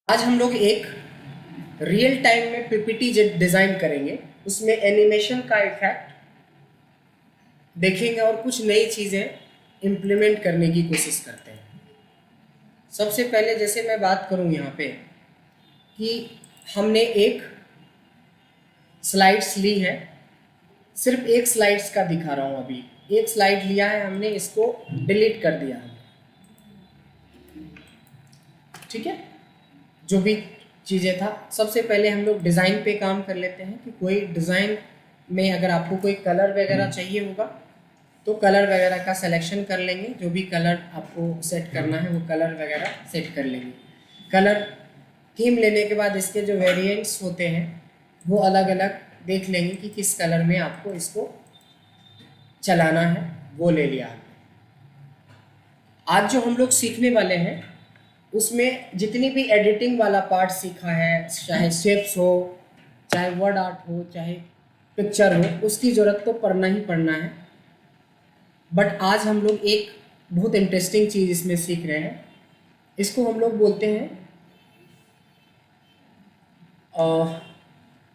आज हम लोग एक रियल टाइम में पीपीटी डिज़ाइन करेंगे, उसमें एनिमेशन का इफेक्ट देखेंगे और कुछ नई चीज़ें इम्प्लीमेंट करने की कोशिश करते हैं। सबसे पहले जैसे मैं बात करूं यहाँ पे कि हमने एक स्लाइड्स ली है, सिर्फ एक स्लाइड्स का दिखा रहा हूँ। अभी एक स्लाइड लिया है हमने, इसको डिलीट कर दिया है। ठीक है, जो भी चीज़ें था, सबसे पहले हम लोग डिज़ाइन पे काम कर लेते हैं कि कोई डिज़ाइन में अगर आपको कोई कलर वगैरह चाहिए होगा तो कलर वगैरह का सिलेक्शन कर लेंगे। जो भी कलर आपको सेट करना है वो कलर वगैरह सेट कर लेंगे। कलर थीम लेने के बाद इसके जो वेरिएंट्स होते हैं वो अलग अलग देख लेंगे कि किस कलर में आपको इसको चलाना है, वो ले लिया। आज जो हम लोग सीखने वाले हैं उसमें जितनी भी एडिटिंग वाला पार्ट सीखा है, चाहे शेप्स हो, चाहे वर्ड आर्ट हो, चाहे पिक्चर हो, उसकी ज़रूरत तो पड़ना ही पड़ना है। बट आज हम लोग एक बहुत इंटरेस्टिंग चीज़ इसमें सीख रहे हैं। इसको हम लोग बोलते हैं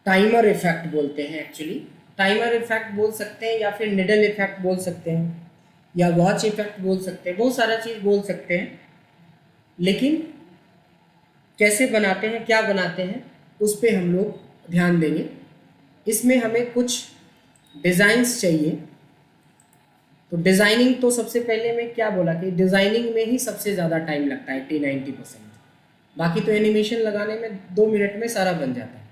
टाइमर इफेक्ट बोलते हैं। एक्चुअली टाइमर इफेक्ट बोल सकते हैं या फिर निडल इफेक्ट बोल सकते हैं या वॉच इफेक्ट बोल सकते हैं, बहुत सारा चीज़ बोल सकते हैं। लेकिन कैसे बनाते हैं, क्या बनाते हैं, उस पर हम लोग ध्यान देंगे। इसमें हमें कुछ डिज़ाइंस चाहिए। तो डिज़ाइनिंग तो सबसे पहले मैं क्या बोला कि डिज़ाइनिंग में ही सबसे ज़्यादा टाइम लगता है, 80-90%। बाकी तो एनिमेशन लगाने में 2 मिनट में सारा बन जाता है।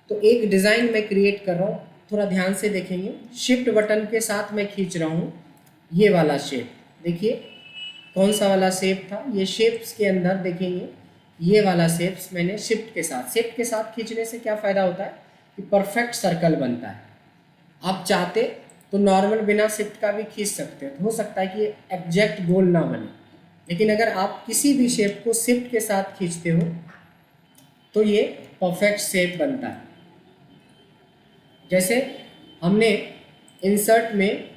तो एक डिज़ाइन मैं क्रिएट कर रहा हूँ, थोड़ा ध्यान से देखेंगे। शिफ्ट बटन के साथ मैं खींच रहा हूँ ये वाला शेप। देखिए कौन सा वाला शेप था, ये शेप्स के अंदर देखेंगे ये वाला शेप्स मैंने शिफ्ट के साथ खींचने से क्या फ़ायदा होता है कि परफेक्ट सर्कल बनता है। आप चाहते तो नॉर्मल बिना शिफ्ट का भी खींच सकते हैं, तो हो सकता है कि ये एग्जैक्ट गोल ना बने। लेकिन अगर आप किसी भी शेप को शिफ्ट के साथ खींचते हो तो ये परफेक्ट शेप बनता है। जैसे हमने इंसर्ट में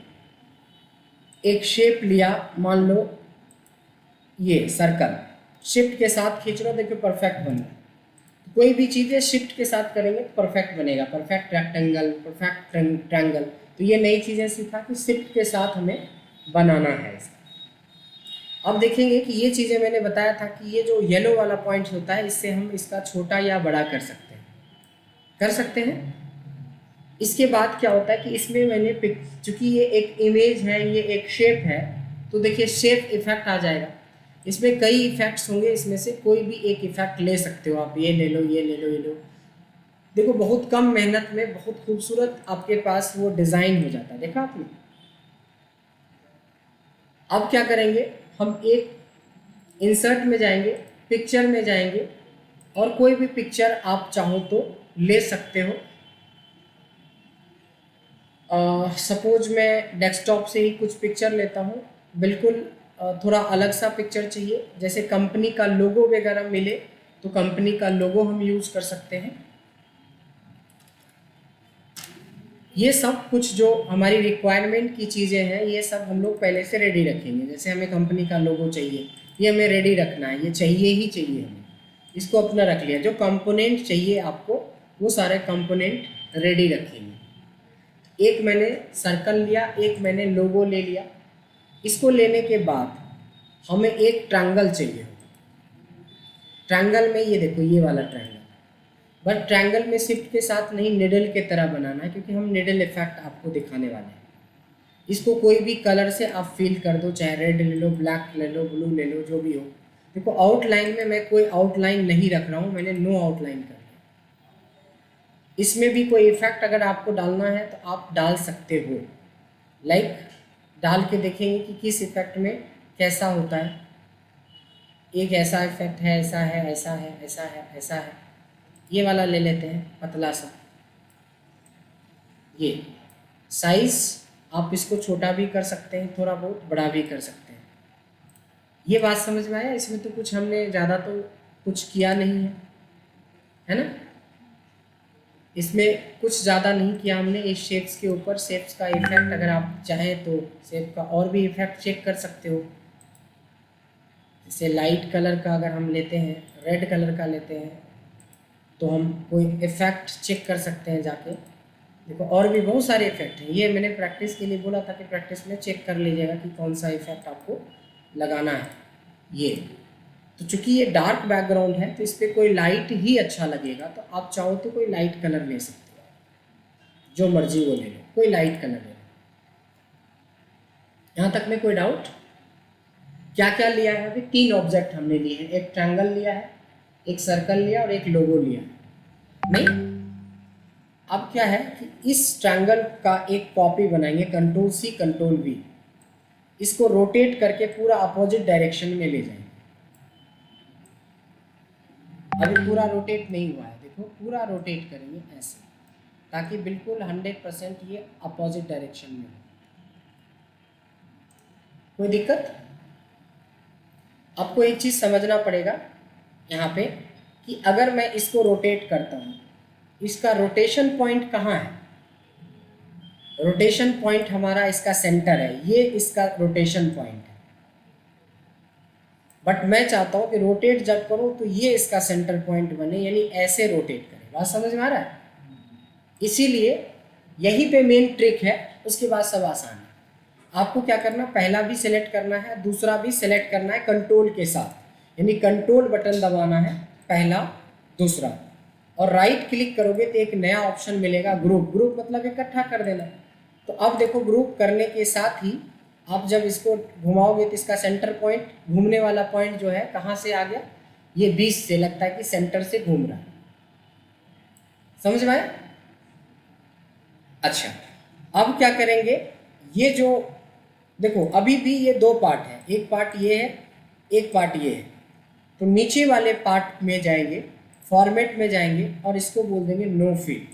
एक शेप लिया, मान लो ये सर्कल, शिफ्ट के साथ खींच रहा हो, देखिए परफेक्ट बन रहा है। कोई भी चीज़ें शिफ्ट के साथ करेंगे परफेक्ट बनेगा, परफेक्ट रेक्टेंगल, परफेक्ट ट्रायंगल। तो ये नई चीज़ें सीखा कि शिफ्ट के साथ हमें बनाना है इसका। अब देखेंगे कि ये चीज़ें मैंने बताया था कि ये जो येलो वाला पॉइंट होता है, इससे हम इसका छोटा या बड़ा कर सकते हैं। इसके बाद क्या होता है कि इसमें मैंने चूँकि ये एक इमेज है, ये एक शेप है, तो देखिए शेप इफेक्ट आ जाएगा। इसमें कई इफेक्ट्स होंगे, इसमें से कोई भी एक इफेक्ट ले सकते हो आप। ये ले लो, ये ले लो, ये लो। देखो बहुत कम मेहनत में बहुत खूबसूरत आपके पास वो डिज़ाइन हो जाता है। देखा आपने। अब क्या करेंगे, हम एक इंसर्ट में जाएंगे, पिक्चर में जाएंगे और कोई भी पिक्चर आप चाहो तो ले सकते हो। सपोज मैं डेस्कटॉप से ही कुछ पिक्चर लेता हूँ। बिल्कुल थोड़ा अलग सा पिक्चर चाहिए, जैसे कंपनी का लोगो वगैरह मिले तो कंपनी का लोगो हम यूज़ कर सकते हैं। ये सब कुछ जो हमारी रिक्वायरमेंट की चीज़ें हैं, ये सब हम लोग पहले से रेडी रखेंगे। जैसे हमें कंपनी का लोगो चाहिए, ये हमें रेडी रखना है, ये चाहिए ही चाहिए हमें, इसको अपना रख लिया। जो कंपोनेंट चाहिए आपको वो सारे कंपोनेंट रेडी रखेंगे। एक मैंने सर्कल लिया, एक मैंने लोगो ले लिया। इसको लेने के बाद हमें एक ट्रायंगल चाहिए। ट्रायंगल में ये देखो ये वाला ट्रायंगल, बट ट्रायंगल में शिफ्ट के साथ नहीं, निडल के तरह बनाना है, क्योंकि हम निडल इफेक्ट आपको दिखाने वाले हैं। इसको कोई भी कलर से आप फिल कर दो, चाहे रेड ले लो, ब्लैक ले लो, ब्लू ले लो, जो भी हो। देखो आउटलाइन में मैं कोई आउटलाइन नहीं रख रहा हूँ, मैंने नो आउटलाइन कर दिया। इसमें भी कोई इफेक्ट अगर आपको डालना है तो आप डाल सकते हो। लाइक डाल के देखेंगे कि किस इफेक्ट में कैसा होता है। एक ऐसा इफेक्ट है, ऐसा है, ऐसा है, ऐसा है, ऐसा है। ये वाला ले लेते हैं पतला सा। ये साइज़ आप इसको छोटा भी कर सकते हैं, थोड़ा बहुत बड़ा भी कर सकते हैं। ये बात समझ में आया। इसमें तो कुछ हमने ज़्यादा तो कुछ किया नहीं है ना। इसमें कुछ ज़्यादा नहीं किया हमने। इस शेप्स के ऊपर शेप्स का इफेक्ट अगर आप चाहें तो शेप का और भी इफेक्ट चेक कर सकते हो। जैसे लाइट कलर का अगर हम लेते हैं, रेड कलर का लेते हैं, तो हम कोई इफ़ेक्ट चेक कर सकते हैं जाके। देखो और भी बहुत सारे इफ़ेक्ट हैं, ये मैंने प्रैक्टिस के लिए बोला था कि प्रैक्टिस में चेक कर लीजिएगा कि कौन सा इफ़ेक्ट आपको लगाना है। ये तो चूँकि ये डार्क बैकग्राउंड है तो इस पर कोई लाइट ही अच्छा लगेगा, तो आप चाहो तो कोई लाइट कलर ले सकते हो, जो मर्जी वो ले लो, कोई लाइट कलर ले लो। यहाँ तक में कोई डाउट? क्या क्या लिया है? अभी 3 ऑब्जेक्ट हमने लिए हैं, एक ट्रायंगल लिया है, एक सर्कल लिया और एक लोगो लिया नहीं। अब क्या है कि इस ट्रायंगल का एक कॉपी बनाएंगे, Ctrl+C Ctrl+V, इसको रोटेट करके पूरा अपोजिट डायरेक्शन में ले जाएंगे। अभी पूरा रोटेट नहीं हुआ है, देखो पूरा रोटेट करेंगे ऐसे, ताकि बिल्कुल 100% ये अपोजिट डायरेक्शन में हो। कोई दिक्कत? आपको एक चीज़ समझना पड़ेगा यहाँ पे कि अगर मैं इसको रोटेट करता हूँ, इसका रोटेशन पॉइंट कहाँ है? रोटेशन पॉइंट हमारा इसका सेंटर है, ये इसका रोटेशन पॉइंट है। बट मैं चाहता हूँ कि रोटेट जब करूँ तो ये इसका सेंटर पॉइंट बने, यानी ऐसे रोटेट करें। बात समझ में आ रहा है? इसीलिए यहीं पे मेन ट्रिक है, उसके बाद सब आसान है। आपको क्या करना, पहला भी सिलेक्ट करना है, दूसरा भी सिलेक्ट करना है कंट्रोल के साथ, यानी कंट्रोल बटन दबाना है पहला दूसरा, और राइट क्लिक करोगे तो एक नया ऑप्शन मिलेगा ग्रुप। ग्रुप मतलब इकट्ठा कर देना। तो अब देखो ग्रुप करने के साथ ही आप जब इसको घुमाओगे तो इसका सेंटर पॉइंट, घूमने वाला पॉइंट जो है कहाँ से आ गया, ये 20 से, लगता है कि सेंटर से घूम रहा है। समझ में आया? अच्छा, अब क्या करेंगे, ये जो देखो अभी भी ये 2 पार्ट है, एक पार्ट ये है, एक पार्ट ये है। तो नीचे वाले पार्ट में जाएंगे, फॉर्मेट में जाएंगे और इसको बोल देंगे नो फिल।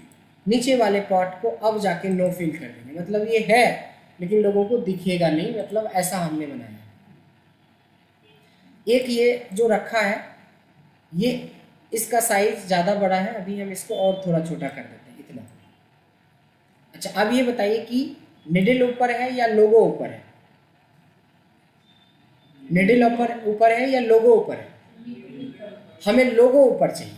नीचे वाले पार्ट को अब जाके नो फिल कर देंगे, मतलब ये है लेकिन लोगों को दिखेगा नहीं, मतलब ऐसा हमने बनाया। एक ये जो रखा है, ये इसका साइज ज़्यादा बड़ा है, अभी हम इसको और थोड़ा छोटा कर देते हैं, इतना। अच्छा, अब ये बताइए कि निडल ऊपर है या लोगो ऊपर है? निडल ऊपर है या लोगो ऊपर है? हमें लोगो ऊपर चाहिए,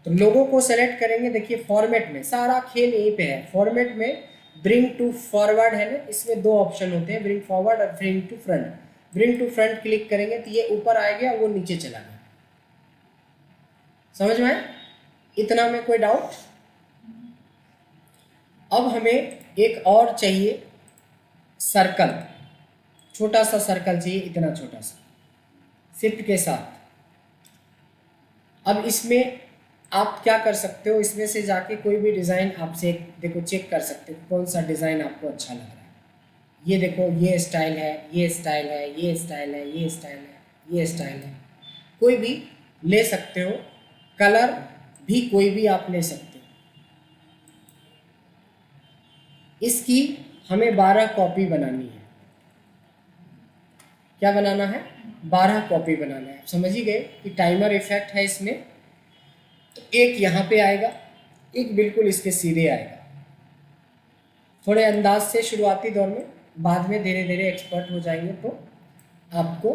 तो लोगो को सेलेक्ट करेंगे। देखिए फॉर्मेट में सारा खेल यहीं पे है। फॉर्मेट में ब्रिंग टू फॉरवर्ड है ना, इसमें 2 ऑप्शन होते हैं, ब्रिंग फॉरवर्ड और bring to front. Bring to front click करेंगे तो ये ऊपर आ गया, वो नीचे चला गया। समझ में आया? इतना में कोई डाउट? अब हमें एक और चाहिए सर्कल, छोटा सा सर्कल चाहिए, इतना छोटा सा, शिफ्ट के साथ। अब इसमें आप क्या कर सकते हो, इसमें से जाके कोई भी डिज़ाइन आपसे देखो चेक कर सकते हो कौन सा डिज़ाइन आपको अच्छा लग रहा है। ये देखो, ये स्टाइल है, ये स्टाइल है, ये स्टाइल है, ये स्टाइल है, ये स्टाइल है, कोई भी ले सकते हो। कलर भी कोई भी आप ले सकते हो। इसकी हमें 12 कॉपी बनानी है। क्या बनाना है? 12 कॉपी बनाना है। समझ ही गए कि टाइमर इफेक्ट है इसमें। तो एक यहाँ पे आएगा, एक बिल्कुल इसके सीधे आएगा। थोड़े अंदाज से शुरुआती दौर में, बाद में धीरे धीरे एक्सपर्ट हो जाएंगे तो आपको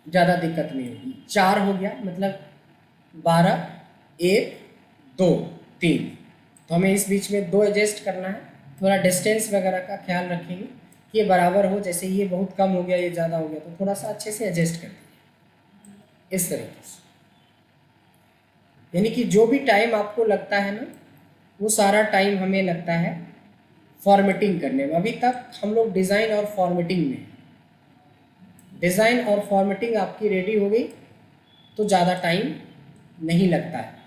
ज़्यादा दिक्कत नहीं होगी। 4 हो गया, मतलब 12, 1, 2, 3। तो हमें इस बीच में 2 एडजस्ट करना है। थोड़ा डिस्टेंस वगैरह का ख्याल रखेंगे कि ये बराबर हो। जैसे ये बहुत कम हो गया, ये ज़्यादा हो गया, तो थोड़ा सा अच्छे से एडजस्ट कर दीजिए इस तरीके से। यानी कि जो भी टाइम आपको लगता है ना, वो सारा टाइम हमें लगता है फॉर्मेटिंग करने में। अभी तक हम लोग डिज़ाइन और फॉर्मेटिंग में, डिज़ाइन और फॉर्मेटिंग आपकी रेडी हो गई तो ज़्यादा टाइम नहीं लगता है।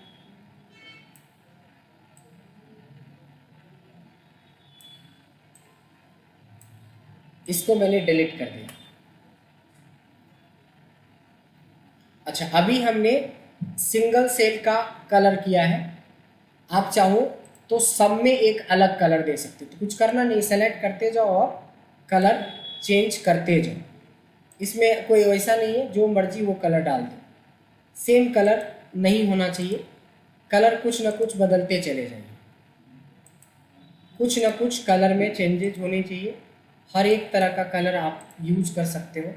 इसको मैंने डिलीट कर दिया। अच्छा, अभी हमने सिंगल सेल का कलर किया है। आप चाहो तो सब में एक अलग कलर दे सकते हो, तो कुछ करना नहीं, सेलेक्ट करते जाओ और कलर चेंज करते जाओ। इसमें कोई वैसा नहीं है जो मर्जी वो कलर डाल दो, सेम कलर नहीं होना चाहिए। कलर कुछ ना कुछ बदलते चले जाइए, कुछ ना कुछ कलर में चेंजेस होने चाहिए। हर एक तरह का कलर आप यूज कर सकते हो।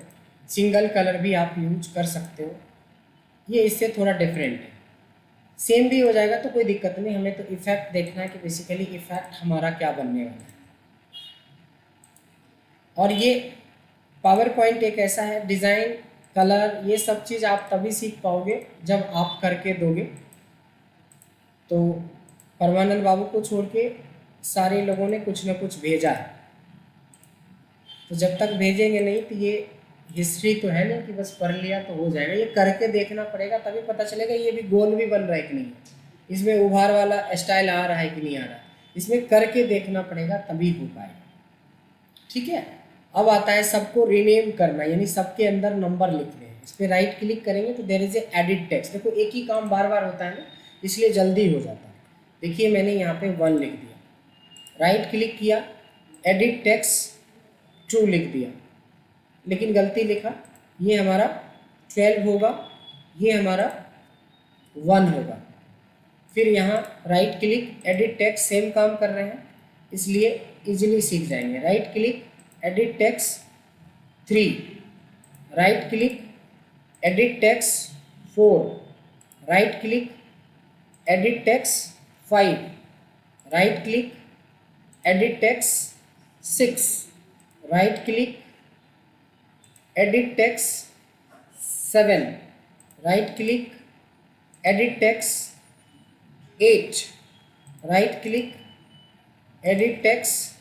सिंगल कलर भी आप यूज कर सकते हो, ये इससे थोड़ा डिफरेंट है। सेम भी हो जाएगा तो कोई दिक्कत नहीं, हमें तो इफेक्ट देखना है कि बेसिकली इफेक्ट हमारा क्या बनने वाला है। और ये पावर पॉइंट एक ऐसा है, डिज़ाइन, कलर, ये सब चीज़ आप तभी सीख पाओगे जब आप करके दोगे। तो परमानंद बाबू को छोड़ के सारे लोगों ने कुछ ना कुछ भेजा है, तो जब तक भेजेंगे नहीं तो ये हिस्ट्री तो है नहीं कि बस पढ़ लिया तो हो जाएगा, ये करके देखना पड़ेगा, तभी पता चलेगा ये भी गोल भी बन रहा है कि नहीं, इसमें उभार वाला स्टाइल आ रहा है कि नहीं आ रहा, इसमें करके देखना पड़ेगा तभी हो पाएगा। ठीक है। अब आता है सबको रीनेम करना, यानी सबके अंदर नंबर लिखने हैं। इस पर राइट क्लिक करेंगे तो there is a edit text. देखो एक ही काम बार बार होता है ना, इसलिए जल्दी हो जाता है। देखिए मैंने यहाँ पे 1 लिख दिया, राइट क्लिक किया, एडिट टेक्स्ट 2 लिख दिया, लेकिन गलती लिखा, ये हमारा 12 होगा, ये हमारा 1 होगा। फिर यहाँ right click, edit text, same काम कर रहे हैं इसलिए इजीली सीख जाएंगे। Right click, edit text 3, right click, edit text 4, right click, edit text 5, right click, edit text 6, right click, edit text 7, right click, edit text 8, right click, edit text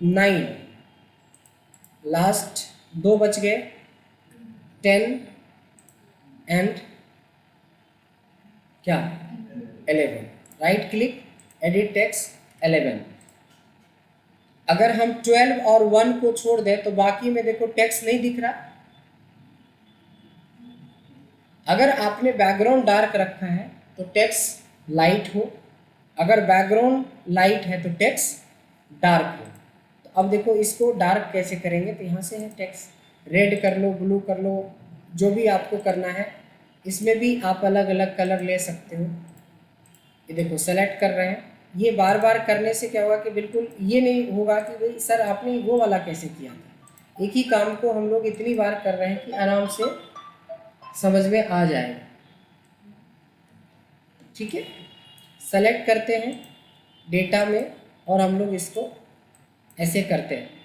9, last 2 बच गए, 10 and क्या 11, right click, edit text 11। अगर हम 12 और 1 को छोड़ दें तो बाकी में देखो टेक्स्ट नहीं दिख रहा। अगर आपने बैकग्राउंड डार्क रखा है तो टेक्स्ट लाइट हो, अगर बैकग्राउंड लाइट है तो टेक्स्ट डार्क हो। तो अब देखो इसको डार्क कैसे करेंगे, तो यहाँ से है टेक्स्ट, रेड कर लो, ब्लू कर लो, जो भी आपको करना है। इसमें भी आप अलग अलग कलर ले सकते हो। ये देखो सेलेक्ट कर रहे हैं, ये बार बार करने से क्या होगा कि बिल्कुल ये नहीं होगा कि भाई सर आपने वो वाला कैसे किया था। एक ही काम को हम लोग इतनी बार कर रहे हैं कि आराम से समझ में आ जाएगा। ठीक है, सेलेक्ट करते हैं डेटा में और हम लोग इसको ऐसे करते हैं।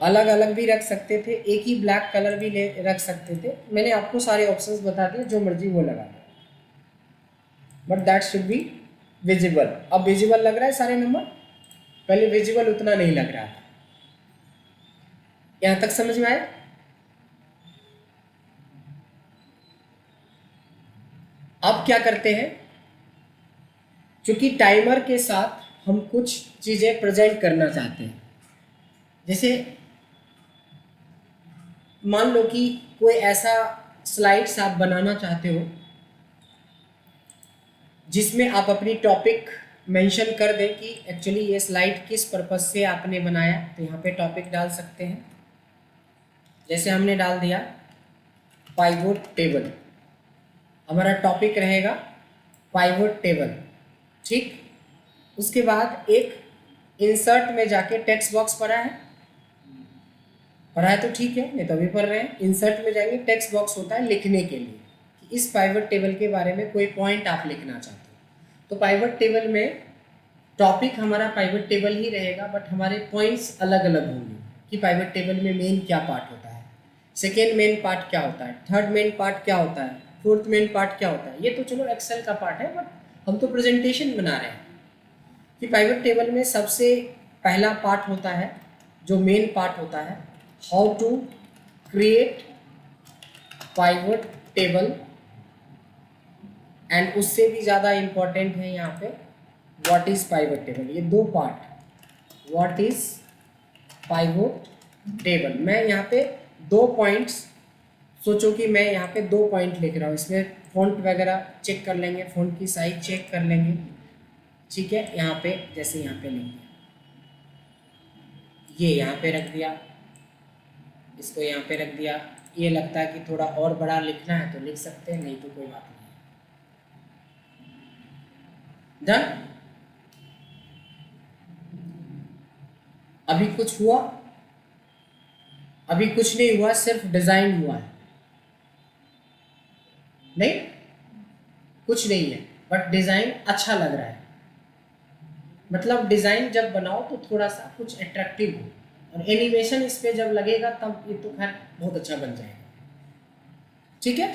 अलग अलग भी रख सकते थे, एक ही ब्लैक कलर भी ले रख सकते थे। मैंने आपको सारे ऑप्शंस बता दिए, जो मर्जी वो लगा दो, but that should be visible. अब विजिबल लग रहा है सारे नंबर, पहले विजिबल उतना नहीं लग रहा था। यहां तक समझ में आया? अब क्या करते हैं, क्योंकि टाइमर के साथ हम कुछ चीजें प्रेजेंट करना चाहते हैं। जैसे मान लो कि कोई ऐसा स्लाइड्स आप बनाना चाहते हो जिसमें आप अपनी टॉपिक मेंशन कर दें कि एक्चुअली ये स्लाइड किस पर्पस से आपने बनाया, तो यहाँ पे टॉपिक डाल सकते हैं। जैसे हमने डाल दिया पाइवोट टेबल, हमारा टॉपिक रहेगा पाइवोट टेबल। ठीक, उसके बाद एक इंसर्ट में जाके टेक्स्ट बॉक्स पड़ा है तो ठीक है, नहीं तो अभी पढ़ रहे हैं। इंसर्ट में जाएंगे, टेक्स्ट बॉक्स होता है लिखने के लिए कि इस पाइवट टेबल के बारे में कोई पॉइंट आप लिखना चाहते हो। तो पाइवट टेबल में टॉपिक हमारा पाइवट टेबल ही रहेगा, बट हमारे पॉइंट्स अलग अलग होंगे कि पाइवट टेबल में मेन क्या पार्ट होता है, सेकेंड मेन पार्ट क्या होता है, थर्ड मेन पार्ट क्या होता है, फोर्थ मेन पार्ट क्या होता है। ये तो चलो एक्सेल का पार्ट है, बट हम तो प्रेजेंटेशन बना रहे हैं कि पाइवट टेबल में सबसे पहला पार्ट होता है जो मेन पार्ट होता है, how to create pivot table, and उससे भी ज़्यादा इम्पॉर्टेंट है यहाँ पे व्हाट इज पाइवट टेबल। ये 2 part, what is pivot table. मैं यहाँ पे 2 पॉइंट्स, सोचो कि मैं यहाँ पे 2 पॉइंट लिख रहा हूँ, इसमें फॉन्ट वगैरह चेक कर लेंगे, फॉन्ट की साइज चेक कर लेंगे। ठीक है, यहाँ पे जैसे यहाँ पे लिख दिया, ये यहाँ पे रख दिया, इसको यहाँ पे रख दिया, ये लगता है कि थोड़ा और बड़ा लिखना है तो लिख सकते हैं, नहीं तो कोई बात नहीं। डन। अभी कुछ हुआ? अभी कुछ नहीं हुआ, सिर्फ डिजाइन हुआ है। नहीं, कुछ नहीं है, बट डिजाइन अच्छा लग रहा है। मतलब डिजाइन जब बनाओ तो थोड़ा सा कुछ अट्रैक्टिव हो, और एनिमेशन इस पे जब लगेगा तब ये तो खैर बहुत अच्छा बन जाएगा। ठीक है,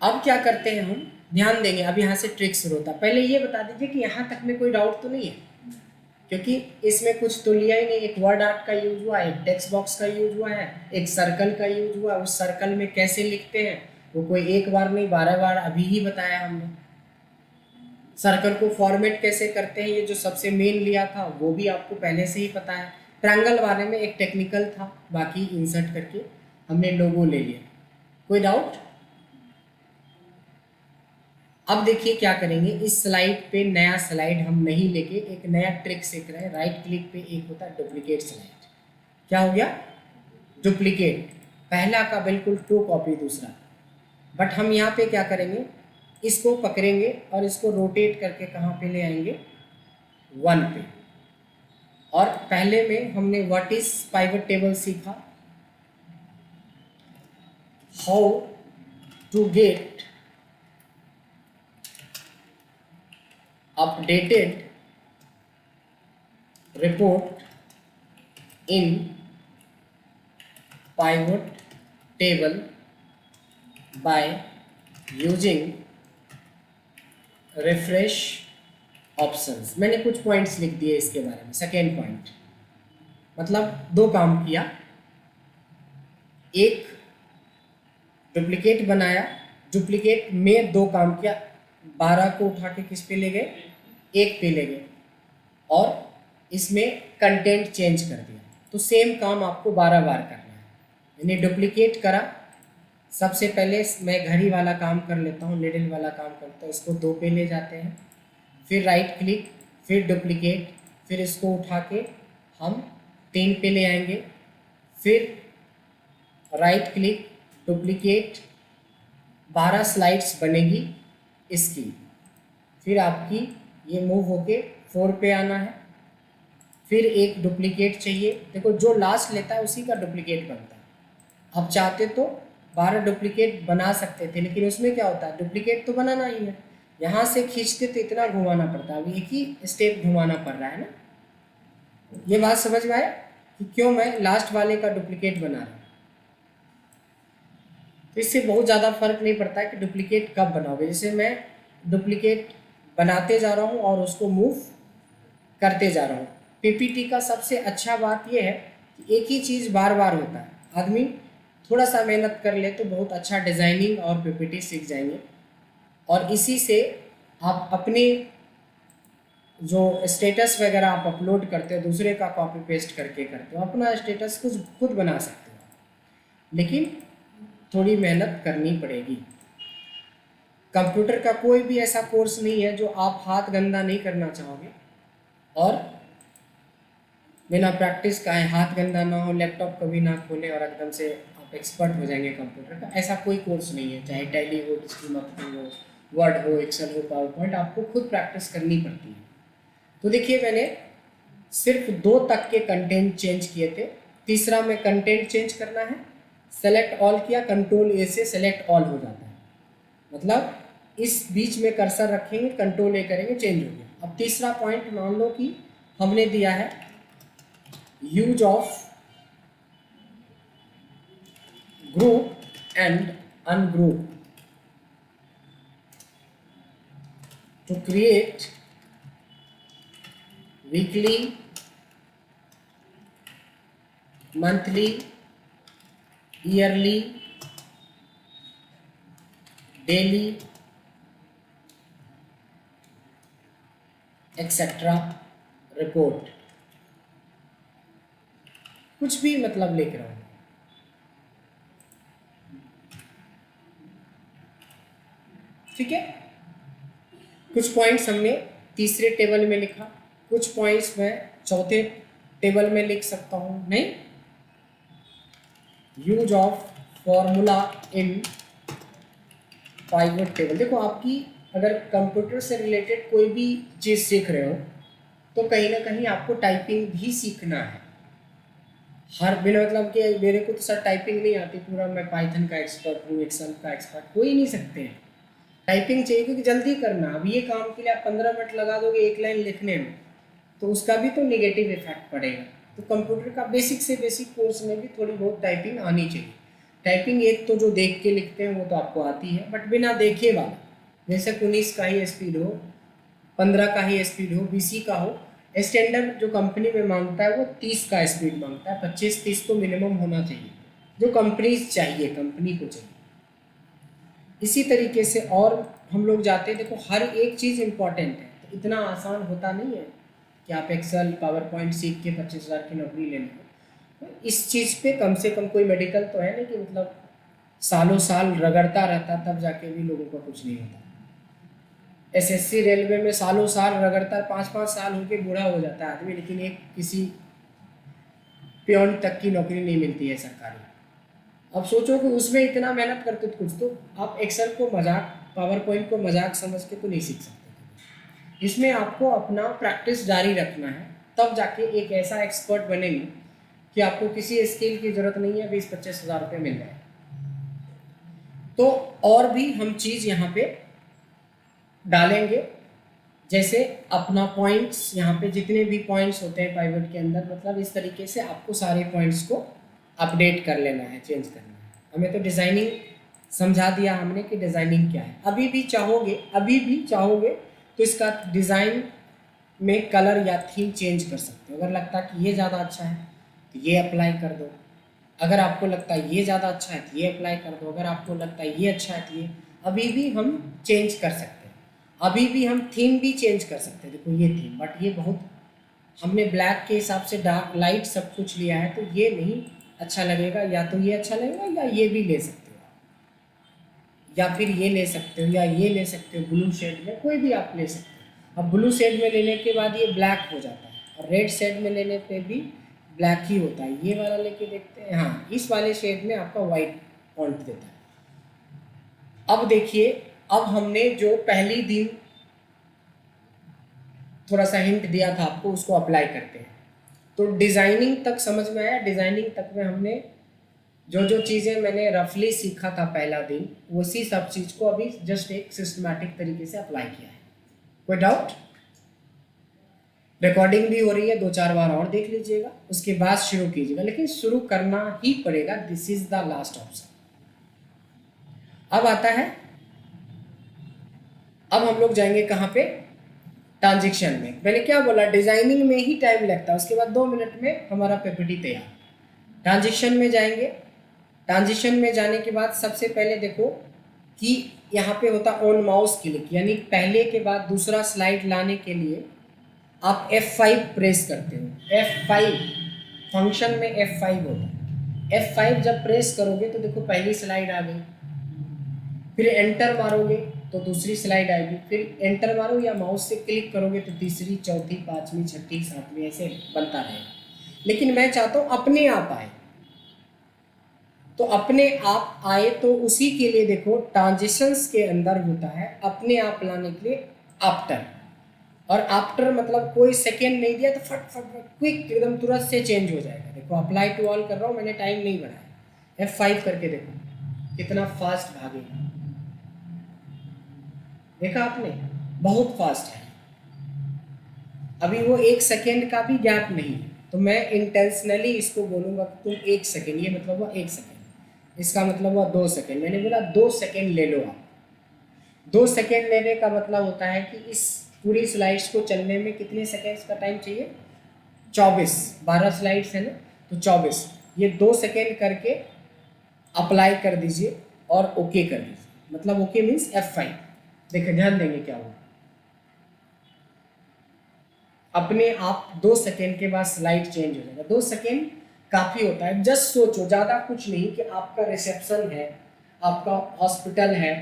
अब क्या करते हैं हम, ध्यान देंगे। अब यहाँ से ट्रिक शुरू होता है। पहले ये बता दीजिए कि यहाँ तक में कोई डाउट तो नहीं है, क्योंकि इसमें कुछ तो लिया ही नहीं। एक वर्ड आर्ट का यूज हुआ है, एक टेक्स्ट बॉक्स का यूज हुआ है, एक सर्कल का यूज हुआ। उस सर्कल में कैसे लिखते हैं वो कोई एक बार नहीं 12 बार अभी ही बताया हमने। सर्कल को फॉर्मेट कैसे करते हैं, ये जो सबसे मेन लिया था वो भी आपको पहले से ही पता है। ट्रायंगल बारे में एक टेक्निकल था, बाकी इंसर्ट करके हमने लोगो ले लिया। कोई डाउट? अब देखिए क्या करेंगे, इस स्लाइड पे नया स्लाइड हम नहीं लेके एक नया ट्रिक सीख रहे हैं। राइट क्लिक पे एक होता है डुप्लीकेट स्लाइड। क्या हो गया? डुप्लीकेट। पहला का बिल्कुल टू कॉपी दूसरा। बट हम यहाँ पे क्या करेंगे, इसको पकड़ेंगे और इसको रोटेट करके कहाँ पे ले आएंगे, 1 पे। और पहले में हमने व्हाट इज पाइवट टेबल सीखा, how to get updated report in pivot table by using refresh options। मैंने कुछ पॉइंट्स लिख दिए इसके बारे में। सेकेंड पॉइंट मतलब दो काम किया, एक डुप्लीकेट बनाया, डुप्लीकेट में दो काम किया। 12 को उठा के किस पे ले गए, 1 पे ले गए, और इसमें कंटेंट चेंज कर दिया। तो सेम काम आपको 12 बार करना है। मैंने डुप्लीकेट करा, सबसे पहले मैं घड़ी वाला काम कर लेता हूँ, निडल वाला काम करता हूँ। इसको 2 पे ले जाते हैं, फिर राइट क्लिक, फिर डुप्लीकेट, फिर इसको उठा के हम 3 पे ले आएंगे, फिर राइट क्लिक, डुप्लीकेट, 12 स्लाइड्स बनेगी इसकी। फिर आपकी ये मूव होके 4 पे आना है, फिर एक डुप्लीकेट चाहिए। देखो जो लास्ट लेता है उसी का डुप्लीकेट बनता है। आप चाहते तो 12 डुप्लीकेट बना सकते थे, लेकिन उसमें क्या होता है, डुप्लीकेट तो बनाना ही है। यहाँ से खींचते तो इतना घुमाना पड़ता है, अब एक ही स्टेप घुमाना पड़ रहा है ना। ये बात समझ में आया कि क्यों मैं लास्ट वाले का डुप्लीकेट बना रहा हूँ। तो इससे बहुत ज़्यादा फर्क नहीं पड़ता है कि डुप्लीकेट कब बनाओगे। जैसे मैं डुप्लीकेट बनाते जा रहा हूँ और उसको मूव करते जा रहा हूँ। पीपीटी का सबसे अच्छा बात यह है कि एक ही चीज़ बार बार होता है। आदमी थोड़ा सा मेहनत कर ले तो बहुत अच्छा डिज़ाइनिंग और पीपीटी सीख जाएंगे, और इसी से आप अपने जो स्टेटस वगैरह आप अपलोड करते हो, दूसरे का कॉपी पेस्ट करके करते हो, अपना स्टेटस खुद बना सकते हो। लेकिन थोड़ी मेहनत करनी पड़ेगी। कंप्यूटर का कोई भी ऐसा कोर्स नहीं है जो आप हाथ गंदा नहीं करना चाहोगे और बिना प्रैक्टिस का है हाथ गंदा ना हो, लैपटॉप कभी ना खोले और एकदम से आप एक्सपर्ट हो जाएंगे कंप्यूटर का। ऐसा कोई कोर्स नहीं है, चाहे टैली हो, डिजिटल मार्केटिंग हो, वर्ड हो, एक्सेल हो, पावर पॉइंट, आपको खुद प्रैक्टिस करनी पड़ती है। तो देखिए मैंने सिर्फ 2 तक के कंटेंट चेंज किए थे। तीसरा में कंटेंट चेंज करना है, सेलेक्ट ऑल किया, कंट्रोल ए से सेलेक्ट ऑल हो जाता है। मतलब इस बीच में कर्सर रखेंगे, कंट्रोल ए करेंगे, चेंज हो गया। अब तीसरा पॉइंट मान लो कि हमने दिया है use of group and ungroup to create weekly, monthly, yearly, daily etcetera report. कुछ भी मतलब लिख रहा हूँ। ठीक है, कुछ पॉइंट्स हमने तीसरे टेबल में लिखा, कुछ पॉइंट्स मैं चौथे टेबल में लिख सकता हूँ। नहीं, use of formula in pivot table. देखो आपकी अगर कंप्यूटर से रिलेटेड कोई भी चीज़ सीख रहे हो तो कहीं ना कहीं आपको टाइपिंग भी सीखना है। हर बिना मतलब कि मेरे को तो सर टाइपिंग नहीं आती, पूरा मैं पाइथन का एक्सपर्ट हूँ, एक्सेल का एक्सपर्ट, कोई नहीं सकते हैं। टाइपिंग चाहिए क्योंकि जल्दी करना। अब ये काम के लिए आप 15 मिनट लगा दोगे एक लाइन लिखने में तो उसका भी तो नेगेटिव इफेक्ट पड़ेगा। तो कंप्यूटर का बेसिक से बेसिक कोर्स में भी थोड़ी बहुत टाइपिंग आनी चाहिए। टाइपिंग एक तो जो देख के लिखते हैं वो तो आपको आती है, बट बिना देखे वाला, जैसे 19 का ही स्पीड हो, 15 का ही स्पीड हो, 20 का हो। स्टैंडर्ड जो कंपनी में मांगता है वो 30 का स्पीड मांगता है, 25-30 तो मिनिमम होना चाहिए जो कंपनी चाहिए, कंपनी को चाहिए। इसी तरीके से और हम लोग जाते हैं, देखो हर एक चीज़ इम्पॉर्टेंट है, तो इतना आसान होता नहीं है कि आप एक्सेल पावर पॉइंट सीख के 25,000 की नौकरी ले लें। इस चीज़ पे कम से कम कोई मेडिकल तो है नहीं कि मतलब सालों साल रगड़ता रहता तब जाके भी लोगों का कुछ नहीं होता। एसएससी रेलवे में सालों साल रगड़ता, 5-5 साल होके बूढ़ा हो जाता है आदमी, लेकिन एक किसी पियोन तक की नौकरी नहीं मिलती है सरकारी। अब सोचो कि उसमें इतना मेहनत करते तो कुछ, तो आप एक्सेल को मजाक, पावर पॉइंट को मजाक समझ के तो नहीं सीख सकते। इसमें आपको अपना प्रैक्टिस जारी रखना है, तब जाके एक ऐसा एक्सपर्ट बनेंगे कि आपको किसी स्किल की ज़रूरत नहीं है, 20-25 हज़ार रुपये मिल जाए। तो और भी हम चीज़ यहाँ पे डालेंगे, जैसे अपना पॉइंट्स, यहाँ पे जितने भी पॉइंट्स होते हैं पाइवट के अंदर, मतलब इस तरीके से आपको सारे पॉइंट्स को अपडेट कर लेना है, चेंज करना है। हमें तो डिज़ाइनिंग समझा दिया हमने कि डिज़ाइनिंग क्या है। अभी भी चाहोगे तो इसका डिज़ाइन में कलर या थीम चेंज कर सकते हो। अगर लगता है कि ये ज़्यादा अच्छा है तो ये अप्लाई कर दो, अगर आपको लगता है ये ज़्यादा अच्छा है तो ये अप्लाई कर दो, अगर आपको लगता है ये अच्छा है तो ये, अभी भी हम चेंज कर सकते हैं। अभी भी हम थीम भी चेंज कर सकते हैं। देखो ये थीम, बट ये बहुत, हमने ब्लैक के हिसाब से डार्क लाइट सब कुछ लिया है तो ये नहीं अच्छा लगेगा, या तो ये अच्छा लगेगा या ये भी ले सकते हो, या फिर ये ले सकते हो या ये ले सकते हो, ब्लू शेड में कोई भी आप ले सकते हो। अब ब्लू शेड में लेने के बाद ये ब्लैक हो जाता है, और रेड शेड में लेने पे भी ब्लैक ही होता है। ये वाला लेके देखते हैं, हाँ इस वाले शेड में आपका वाइट फॉन्ट देता है। अब देखिए, अब हमने जो पहली दिन थोड़ा सा हिंट दिया था आपको, उसको अप्लाई करते हैं। तो डिज़ाइनिंग तक समझ में आया। डिज़ाइनिंग तक में हमने जो जो चीज़ें मैंने रफली सीखा था पहला दिन, उसी सब चीज़ को अभी जस्ट एक सिस्टमैटिक तरीके से अप्लाई किया है। कोई डाउट? रिकॉर्डिंग भी हो रही है, 2-4 बार और देख लीजिएगा, उसके बाद शुरू कीजिएगा, लेकिन शुरू करना ही पड़ेगा। This is the last option. अब आता है, अब हम लोग जाएंगे कहाँ पे? ट्रांजेक्शन में। मैंने क्या बोला, डिजाइनिंग में ही टाइम लगता है, उसके बाद 2 मिनट में हमारा पीपीटी तैयार। ट्रांजेक्शन में जाएंगे। ट्रांजिशन में जाने के बाद सबसे पहले देखो कि यहाँ पे होता ऑन माउस क्लिक, यानी पहले के बाद दूसरा स्लाइड लाने के लिए आप F5 प्रेस करते हो। F5 फंक्शन में F5 होता है। F5 जब प्रेस करोगे तो देखो पहली स्लाइड आ गई, फिर एंटर मारोगे तो दूसरी स्लाइड आएगी, फिर एंटर मारो या माउस से क्लिक करोगे तो तीसरी, चौथी, पाँचवीं, छठी, सातवीं, ऐसे बनता रहेगा। लेकिन मैं चाहता हूँ अपने आप आए, तो अपने आप आए तो उसी के लिए देखो ट्रांजिशंस के अंदर होता है अपने आप लाने के लिए आफ्टर। और आफ्टर मतलब कोई सेकेंड नहीं दिया तो फट फट फट क्विक एकदम तुरंत से चेंज हो जाएगा। देखो अप्लाई टू ऑल कर रहा हूँ, मैंने टाइम नहीं बढ़ाया। F5 करके देखो कितना फास्ट भागेगा, देखा आपने? बहुत फास्ट है। अभी वो 1 सेकेंड का भी गैप नहीं है, तो मैं इंटेंशनली इसको बोलूँगा कि तुम 1 सेकेंड, ये मतलब हुआ 1 सेकेंड, इसका मतलब हुआ 2 सेकेंड। मैंने बोला 2 सेकेंड ले लो आप। 2 सेकेंड लेने का मतलब होता है कि इस पूरी स्लाइड्स को चलने में कितने सेकेंड्स का टाइम चाहिए? 24, 12 स्लाइड्स है ना, तो 24। ये 2 सेकेंड करके अप्लाई कर दीजिए और ओके कर दीजिए। मतलब ओके मीन्स F5। देखिए ध्यान देंगे क्या होगा, अपने आप 2 सेकेंड के बाद स्लाइड चेंज हो जाएगा। 2 सेकेंड काफ़ी होता है। जस्ट सोचो, ज़्यादा कुछ नहीं, कि आपका रिसेप्शन है, आपका हॉस्पिटल है,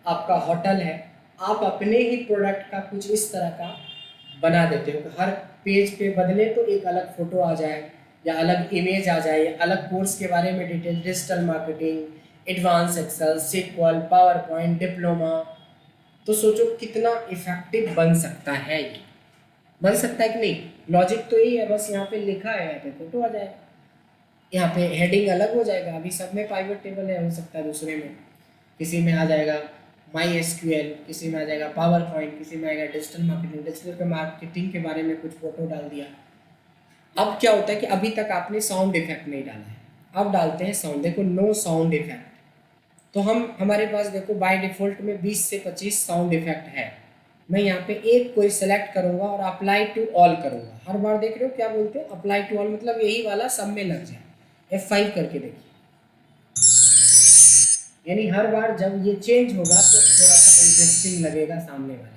आपका होटल है, आप अपने ही प्रोडक्ट का कुछ इस तरह का बना देते हो, हर पेज पे बदले तो एक अलग फ़ोटो आ जाए, या अलग इमेज आ जाए, या अलग कोर्स के बारे में detail, digital marketing, advance Excel, sequel, PowerPoint, diploma. तो सोचो कितना इफेक्टिव बन सकता है ये, बन सकता है कि नहीं। लॉजिक तो यही है, बस यहाँ पे लिखा है, यहाँ पे फोटो आ जाएगा, यहाँ पे हेडिंग अलग हो जाएगा। अभी सब में पाइवट टेबल है, हो सकता है दूसरे में किसी में आ जाएगा माई एसक्यूएल, किसी में आ जाएगा पावर पॉइंट, किसी में आएगा डिजिटल मार्केटिंग। डिजिटल मार्केटिंग के बारे में कुछ फोटो डाल दिया। अब क्या होता है कि अभी तक आपने साउंड इफेक्ट नहीं डाला है, अब डालते हैं साउंड। देखो नो साउंड इफेक्ट, तो हम हमारे पास देखो बाय डिफ़ॉल्ट में 20 से 25 साउंड इफेक्ट है। मैं यहाँ पे एक कोई सेलेक्ट करूँगा और अप्लाई टू ऑल करूँगा। हर बार देख रहे हो क्या बोलते हैं, अप्लाई टू ऑल, मतलब यही वाला सब में लग जाए। F5 करके देखिए, यानी हर बार जब ये चेंज होगा तो थोड़ा सा इंटरेस्टिंग लगेगा सामने वाले।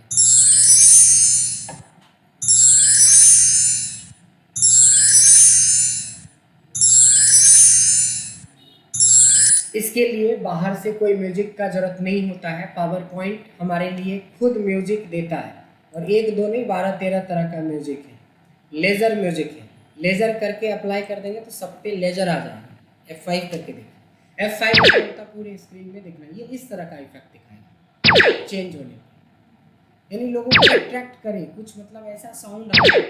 इसके लिए बाहर से कोई म्यूजिक का जरूरत नहीं होता है, पावर पॉइंट हमारे लिए खुद म्यूजिक देता है। और एक दो नहीं, 12-13 तरह का म्यूजिक है। लेज़र म्यूजिक है, लेज़र करके अप्लाई कर देंगे तो सब पे लेज़र आ जाएगा। F5 करके देखिए, F5 होता पूरे स्क्रीन में दिखना, ये इस तरह का इफेक्ट दिखाएगा चेंज होने पर, यानी लोगों को अट्रैक्ट करे, कुछ मतलब ऐसा साउंड आता है।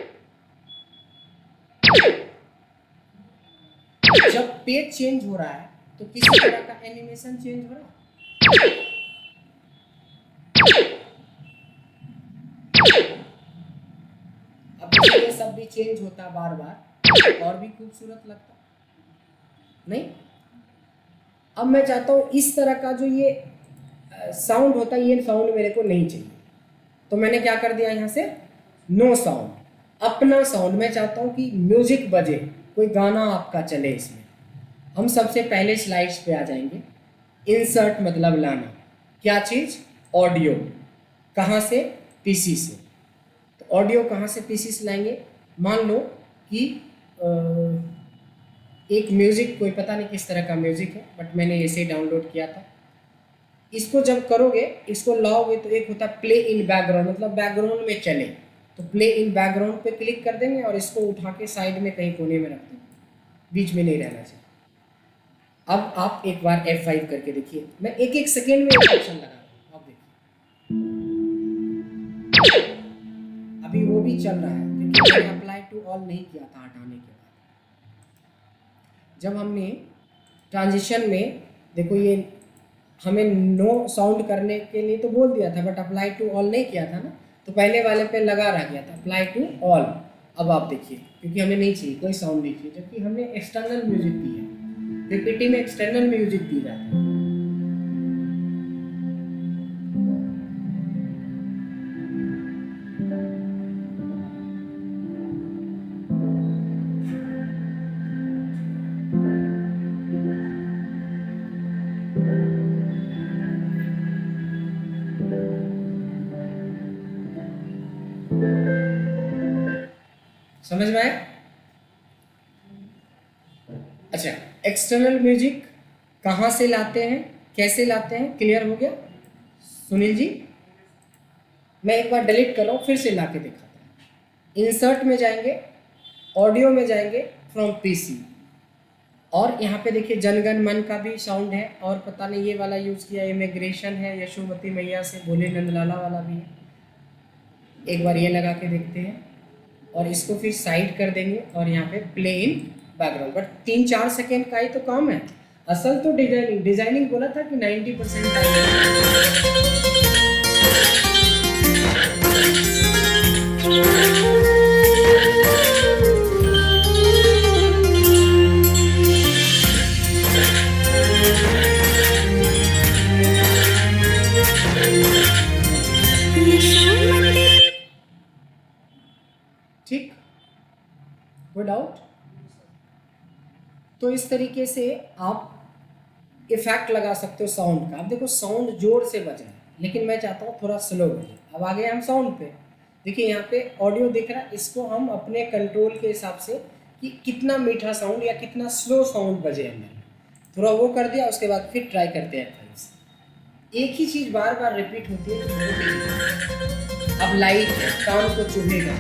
जब पेज चेंज हो रहा है तो किसी तरह का एनिमेशन चेंज हो रहा है। अब ये सब भी चेंज होता बार बार और भी खूबसूरत लगता नहीं। अब मैं चाहता हूँ इस तरह का जो ये साउंड होता है, ये साउंड मेरे को नहीं चाहिए, तो मैंने क्या कर दिया यहाँ से नो साउंड, अपना साउंड। मैं चाहता हूँ कि म्यूजिक बजे, कोई गाना आपका चले इसमें। हम सबसे पहले स्लाइड्स पे आ जाएंगे। इंसर्ट मतलब लाना, क्या चीज़, ऑडियो। कहाँ से, पीसी से। तो ऑडियो कहाँ से पीसी से लाएंगे, मान लो कि एक म्यूज़िक, कोई पता नहीं किस तरह का म्यूज़िक है, बट मैंने ऐसे डाउनलोड किया था। इसको जब करोगे, इसको लाओगे तो एक होता है प्ले इन बैकग्राउंड, मतलब बैकग्राउंड में चले। तो प्ले इन बैकग्राउंड पे क्लिक कर देंगे और इसको उठा के साइड में कहीं कोने में रख देंगे, बीच में नहीं रहना चाहिए। अब आप एक बार F5 करके देखिए, मैं एक एक सेकेंड में एक ऑप्शन लगा रहा हूँ। अब देखिए अभी वो भी चल रहा है, क्योंकि मैंने अप्लाई टू ऑल नहीं किया था हटाने के बाद। जब हमने ट्रांजिशन में देखो, ये हमें नो साउंड करने के लिए तो बोल दिया था, बट अप्लाई टू ऑल नहीं किया था ना, तो पहले वाले पे लगा रह गया था अप्लाई टू ऑल। अब आप देखिए, क्योंकि हमें नहीं चाहिए, कोई साउंड नहीं चाहिए, जबकि हमने एक्सटर्नल म्यूजिक दी है। पीपीटी में एक्सटर्नल म्यूजिक दी जाती है। समझ में आया? अच्छा, एक्सटर्नल म्यूजिक कहाँ से लाते हैं, कैसे लाते हैं, क्लियर हो गया सुनील जी? मैं एक बार डिलीट कर रहा हूँ, फिर से ला के दिखाता हूँ। इंसर्ट में जाएंगे, ऑडियो में जाएंगे, फ्रॉम पीसी, और यहाँ पे देखिए जनगण मन का भी साउंड है, और पता नहीं ये वाला यूज़ किया, इमिग्रेशन है, यशोमती मैया से बोले नंदलाला वाला भी है। एक बार ये लगा के देखते हैं, और इसको फिर साइड कर देंगे और यहाँ पे play in background. But 3-4 second का ही तो काम है, असल तो डिजाइनिंग बोला था कि 90% ठीक, कोई डाउट? तो इस तरीके से आप इफेक्ट लगा सकते हो साउंड का। अब देखो साउंड जोर से बज रहा है, लेकिन मैं चाहता हूँ थोड़ा स्लो बजे। अब आ गए हम साउंड पे, देखिए यहाँ पे ऑडियो दिख रहा है, इसको हम अपने कंट्रोल के हिसाब से कि कितना मीठा साउंड या कितना स्लो साउंड बजे अंदर, थोड़ा वो कर दिया। उसके बाद फिर ट्राई करते हैं। एक ही चीज़ बार बार रिपीट होती है। अब लाइट है, कान को चुभेगा।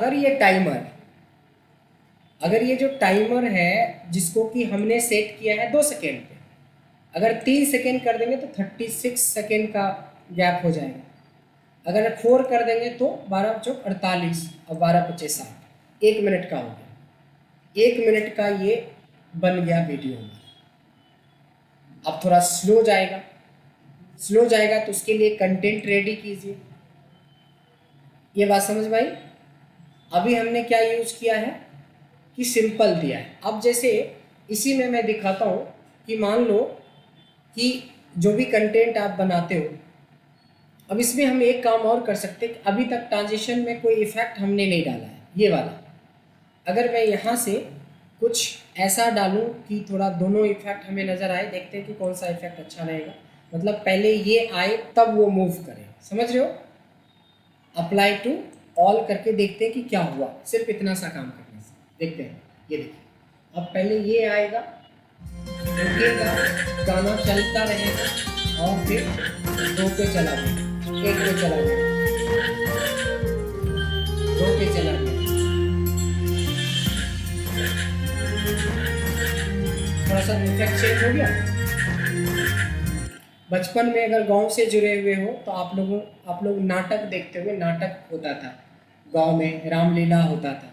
अगर ये टाइमर, अगर ये जो टाइमर है जिसको कि हमने सेट किया है 2 सेकेंड पे, अगर 3 सेकेंड कर देंगे तो 36 सेकेंड का गैप हो जाएगा। अगर 4 कर देंगे तो 12 चौक 48 और 12 पच्चे 60, 1 मिनट का हो गया। 1 मिनट का ये बन गया वीडियो में। अब थोड़ा स्लो जाएगा, स्लो जाएगा तो उसके लिए कंटेंट रेडी कीजिए। ये बात समझ में आई? अभी हमने क्या यूज़ किया है कि सिंपल दिया है। अब जैसे इसी में मैं दिखाता हूँ कि मान लो कि जो भी कंटेंट आप बनाते हो, अब इसमें हम एक काम और कर सकते हैं कि अभी तक ट्रांजिशन में कोई इफेक्ट हमने नहीं डाला है, ये वाला। अगर मैं यहाँ से कुछ ऐसा डालूँ कि थोड़ा दोनों इफेक्ट हमें नज़र आए, देखते हैं कि कौन सा इफेक्ट अच्छा रहेगा। मतलब पहले ये आए तब वो मूव करे, समझ रहे हो? अप्लाई टू ऑल करके देखते हैं कि क्या हुआ, सिर्फ इतना सा काम करने से। देखते हैं, ये देखिए, अब पहले ये आएगा, रुकेगा, गाना चलता रहेगा और फिर 2 पे चला गया, 1 पे चला गया, 2 पे चला गया, थोड़ा सा इफेक्ट चेंज हो गया। बचपन में अगर गांव से जुड़े हुए हो तो आप लोग नाटक देखते हुए, नाटक होता था गांव में, रामलीला होता था,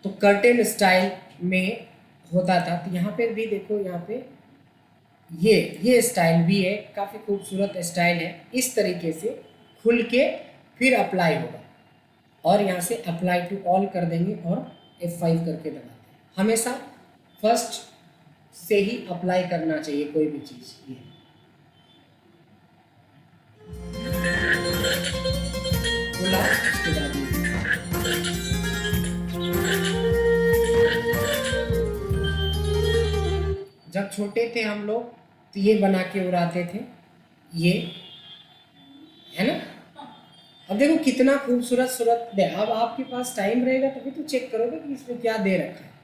तो कर्टेन स्टाइल में होता था। तो यहाँ पे भी देखो, यहाँ पे ये स्टाइल भी है, काफ़ी खूबसूरत स्टाइल है। इस तरीके से खुल के फिर अप्लाई होगा और यहाँ से अप्लाई टू ऑल कर देंगे और F5 करके दबाते हैं। हमेशा फर्स्ट से ही अप्लाई करना चाहिए कोई भी चीज़। ये खुला, उसके बाद जब छोटे थे हम लोग तो ये बना के उड़ाते थे, ये है ना। अब देखो कितना खूबसूरत सूरत दे। अब आपके पास टाइम रहेगा तभी तो चेक करोगे कि इसमें क्या दे रखा है।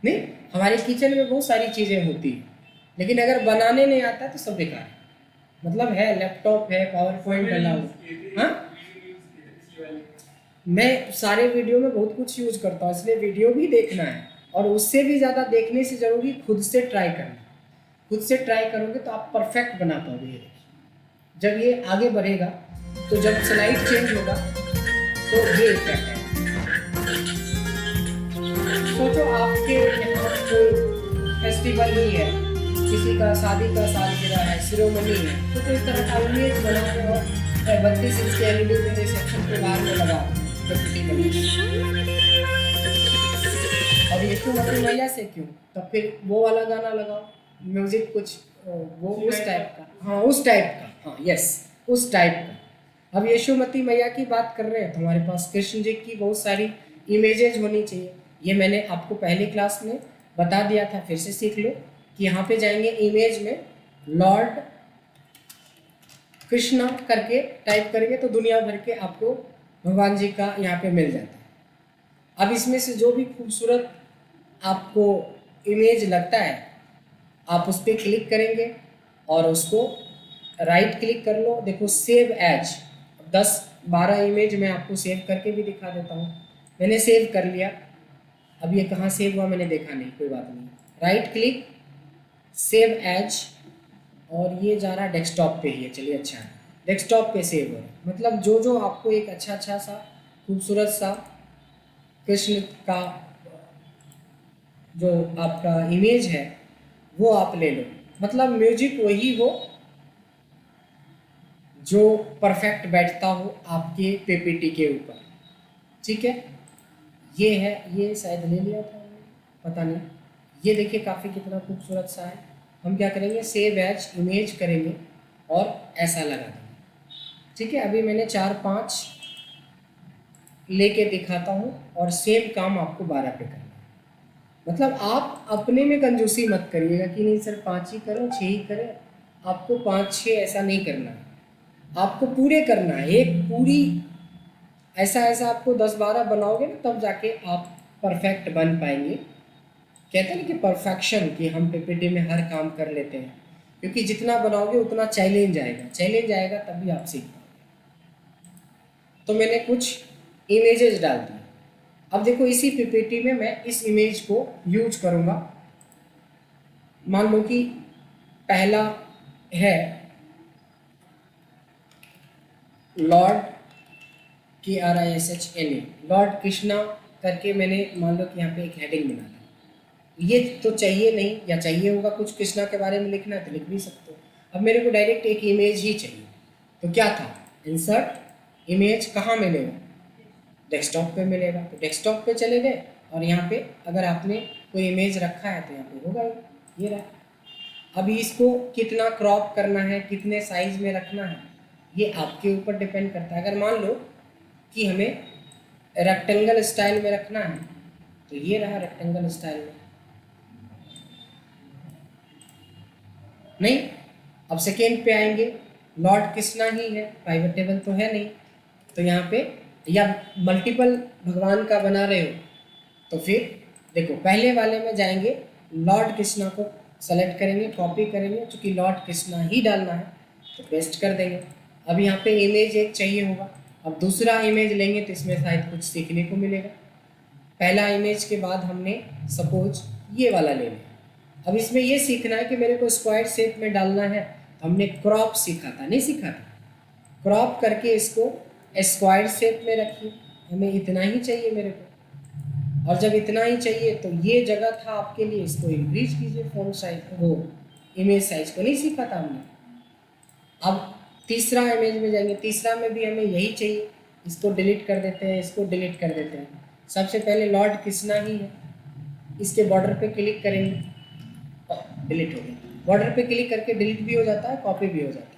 नहीं, हमारे किचन में बहुत सारी चीज़ें होती हैं, लेकिन अगर बनाने नहीं आता तो सब बेकार है। मतलब है, लैपटॉप है, पावर पॉइंट डला हुआ। हाँ, मैं सारे वीडियो में बहुत कुछ यूज करता हूँ, इसलिए वीडियो भी देखना है, और उससे भी ज़्यादा देखने से जरूरी खुद से ट्राई करना। खुद से ट्राई करोगे तो आप परफेक्ट बना पाओगे। ये देखिए, जब ये आगे बढ़ेगा तो जब स्लाइड चेंज होगा तो ये इफेक्ट है। सोचो आपके यहाँ कोई फेस्टिवल ही है, किसी का शादी का सालगिरह है, सिरोमनी है, तो इस तरह का इमेज बना के और 32 इंच के LED में रिसेप्शन के बाहर में लगा और यीशु मसीह मैया से क्यों, तब फिर वो वाला गाना लगाओ, म्यूजिक कुछ वो उस टाइप का। हाँ, उस टाइप का, हाँ यस, उस टाइप का। अब यीशु मसीह मैया की बात कर रहे हैं तो हमारे पास कृष्ण जी की बहुत सारी इमेजेज होनी चाहिए। ये मैंने आपको पहली क्लास में बता दिया था, फिर से सीख लो कि यहाँ पे जाएंगे इमेज में, लॉर्ड कृष्णा करके टाइप करेंगे तो दुनिया भर के आपको भगवान जी का यहाँ पे मिल जाता है। अब इसमें से जो भी खूबसूरत आपको इमेज लगता है आप उस पर क्लिक करेंगे और उसको राइट क्लिक कर लो। देखो सेव एज, 10-12 इमेज मैं आपको सेव करके भी दिखा देता हूँ। मैंने सेव कर लिया, अब ये कहाँ सेव हुआ मैंने देखा नहीं, कोई बात नहीं। राइट क्लिक, सेव एज, और ये जा रहा डेस्कटॉप पे ही है। चलिए अच्छा है, डेस्कटॉप पे सेव हो रहा है। मतलब जो जो आपको एक अच्छा सा खूबसूरत सा कृष्ण का जो आपका इमेज है वो आप ले लो। मतलब म्यूजिक वही हो जो परफेक्ट बैठता हो आपके पीपीटी के ऊपर, ठीक है। ये है, ये शायद ले लिया था पता नहीं। ये देखिए काफ़ी कितना खूबसूरत सा है। हम क्या करेंगे, सेव एज इमेज करेंगे और ऐसा लगा देंगे, ठीक है। अभी मैंने 4-5 लेके दिखाता हूँ और सेम काम आपको 12 पे करना है। मतलब आप अपने में कंजूसी मत करिएगा कि नहीं सर 5 ही करो, 6 ही करें। आपको 5-6 ऐसा नहीं करना है, आपको पूरे करना है। एक पूरी ऐसा आपको 10-12 बनाओगे ना तब जाके आप परफेक्ट बन पाएंगे। कहते हैं ना कि परफेक्शन, कि हम पीपीटी में हर काम कर लेते हैं, क्योंकि जितना बनाओगे उतना चैलेंज आएगा तभी आप सीख पाओगे। तो मैंने कुछ इमेजेस डाल दिए। अब देखो इसी पीपीटी में मैं इस इमेज को यूज करूँगा। मान लो कि पहला है लॉर्ड KRISHNA, लॉर्ड कृष्णा करके मैंने मान लो कि यहाँ पे एक हेडिंग बना दी। ये तो चाहिए नहीं, या चाहिए होगा कुछ कृष्णा के बारे में लिखना है तो लिख भी सकते हो। अब मेरे को डायरेक्ट एक इमेज ही चाहिए, तो क्या था, इंसर्ट इमेज, कहाँ मिलेगा, डेस्कटॉप पे मिलेगा। तो डेस्कटॉप पे चले गए और यहाँ पे अगर आपने कोई इमेज रखा है तो यहाँ पे होगा ये रहा। अभी इसको कितना क्रॉप करना है, कितने साइज में रखना है, ये आपके ऊपर डिपेंड करता है। अगर मान लो कि हमें रेक्टेंगल स्टाइल में रखना है तो ये रहा रेक्टेंगल स्टाइल में। नहीं, अब सेकेंड पे आएंगे, लॉर्ड कृष्णा ही है, प्राइवेट टेबल तो है नहीं, तो यहाँ पे या मल्टीपल भगवान का बना रहे हो तो फिर देखो पहले वाले में जाएंगे, लॉर्ड कृष्णा को सेलेक्ट करेंगे, कॉपी करेंगे, चूँकि लॉर्ड कृष्णा ही डालना है तो पेस्ट कर देंगे। अब यहाँ पे इमेज एक चाहिए होगा, अब दूसरा इमेज लेंगे तो इसमें शायद कुछ सीखने को मिलेगा। पहला इमेज के बाद हमने सपोज ये वाला ले लिया। अब इसमें ये सीखना है कि मेरे को स्क्वायर शेप में डालना है, तो हमने क्रॉप सीखा था, नहीं सीखा था, क्रॉप करके इसको स्क्वायर शेप में रखिए, हमें इतना ही चाहिए मेरे को। और जब इतना ही चाहिए तो ये जगह था आपके लिए, इसको इंक्रीज कीजिए फ़ॉन्ट साइज, वो इमेज साइज को नहीं सीखा था हमने। अब तीसरा इमेज में जाएंगे, तीसरा में भी हमें यही चाहिए, इसको डिलीट कर देते हैं, इसको डिलीट कर देते हैं। सबसे पहले लॉर्ड कृष्णा ही है, इसके बॉर्डर पे क्लिक करेंगे, डिलीट हो गया। बॉर्डर पे क्लिक करके डिलीट भी हो जाता है, कॉपी भी हो जाता है,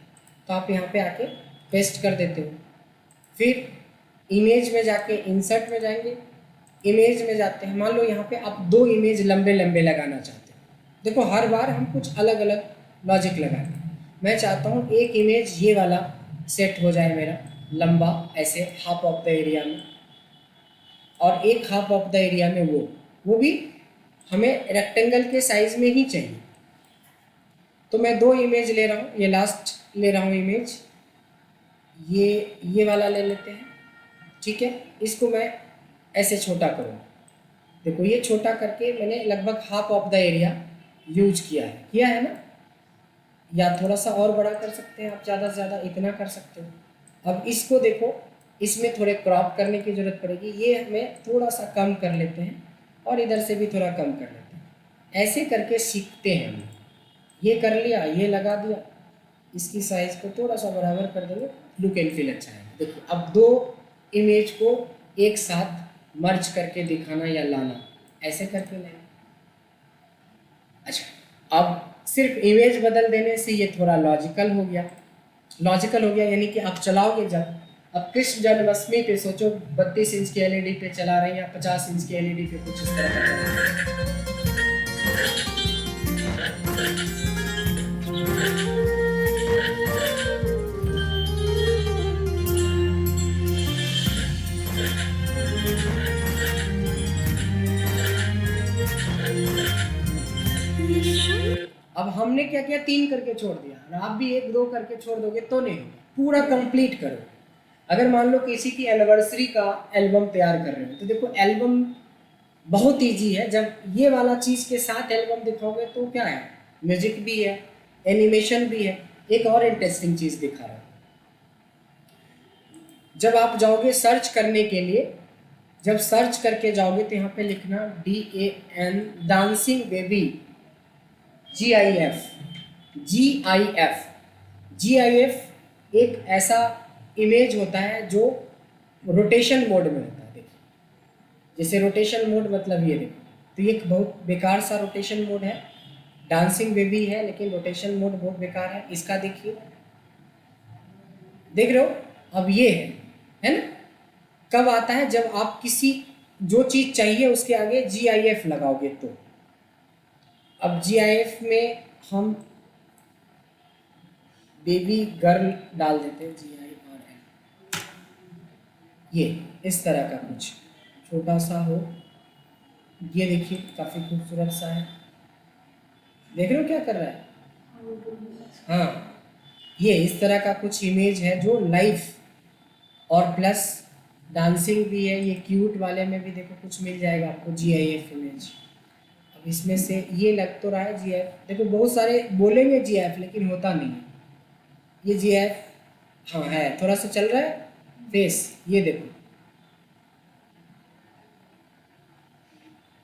तो आप यहाँ पे आके पेस्ट कर देते हो। फिर इमेज में जाके इंसर्ट में जाएंगे, इमेज में जाते हैं, मान लो यहाँ पे आप 2 इमेज लंबे लंबे लगाना चाहते हो। देखो हर बार हम कुछ अलग अलग लॉजिक लगाएंगे। मैं चाहता हूँ एक इमेज ये वाला सेट हो जाए मेरा लंबा, ऐसे हाफ ऑफ द एरिया में, और एक हाफ ऑफ द एरिया में वो भी हमें रेक्टेंगल के साइज में ही चाहिए। तो मैं 2 इमेज ले रहा हूँ, ये लास्ट ले रहा हूँ इमेज, ये वाला ले लेते हैं, ठीक है। इसको मैं ऐसे छोटा करूँ, देखो ये छोटा करके मैंने लगभग half of the area use किया है ना, या थोड़ा सा और बड़ा कर सकते हैं आप, ज़्यादा से ज़्यादा इतना कर सकते हो। अब इसको देखो, इसमें थोड़े क्रॉप करने की ज़रूरत पड़ेगी, ये हमें थोड़ा सा कम कर लेते हैं और इधर से भी थोड़ा कम कर लेते हैं। ऐसे करके सीखते हैं हम। ये कर लिया, ये लगा दिया, इसकी साइज़ को थोड़ा सा बराबर कर देंगे, लुक एंड फील अच्छा है। देखो अब 2 इमेज को एक साथ मर्ज करके दिखाना या लाना, ऐसे करके लाना। अच्छा, अब सिर्फ इमेज बदल देने से ये थोड़ा लॉजिकल हो गया, यानी कि आप चलाओगे जब, अब कृष्ण जन्माष्टमी पे सोचो 32 इंच की एलईडी पे चला रहे हैं या 50 इंच की एलईडी पे, कुछ इस तरह का। अब हमने क्या किया, 3 करके छोड़ दिया, और आप भी 1-2 करके छोड़ दोगे तो नहीं होगा, पूरा कंप्लीट करो। अगर मान लो किसी की एनिवर्सरी का एल्बम तैयार कर रहे हो, तो देखो एल्बम बहुत ईजी है। जब ये वाला चीज़ के साथ एल्बम दिखाओगे तो क्या है, म्यूजिक भी है, एनिमेशन भी है। एक और इंटरेस्टिंग चीज़ दिखा रहा हूँ, जब आप जाओगे सर्च करने के लिए, जब सर्च करके जाओगे तो यहाँ पे लिखना DAN, डांसिंग बेबी, GIF एक ऐसा इमेज होता है जो रोटेशन मोड में होता है। देखिए, जैसे रोटेशन मोड मतलब ये देखो, तो ये बहुत बेकार सा रोटेशन मोड है, डांसिंग बेबी है लेकिन रोटेशन मोड बहुत बेकार है। इसका देखिए, देख रहे हो, अब ये है ना, कब आता है, जब आप किसी जो चीज़ चाहिए उसके आगे GIF लगाओगे तो। अब GIF में हम बेबी गर्ल डाल देते हैं, GIRL, ये इस तरह का कुछ छोटा सा हो। ये देखिए काफ़ी खूबसूरत सा है, देख रहे हो क्या कर रहा है। हाँ, ये इस तरह का कुछ इमेज है जो लाइव और प्लस डांसिंग भी है, ये क्यूट वाले में भी देखो कुछ मिल जाएगा आपको GIF इमेज। अब इसमें से ये लग तो रहा है GIF, देखो बहुत सारे बोलेंगे GIF लेकिन होता नहीं है। ये GIF हाँ है, थोड़ा सा चल रहा है फेस, ये देखो।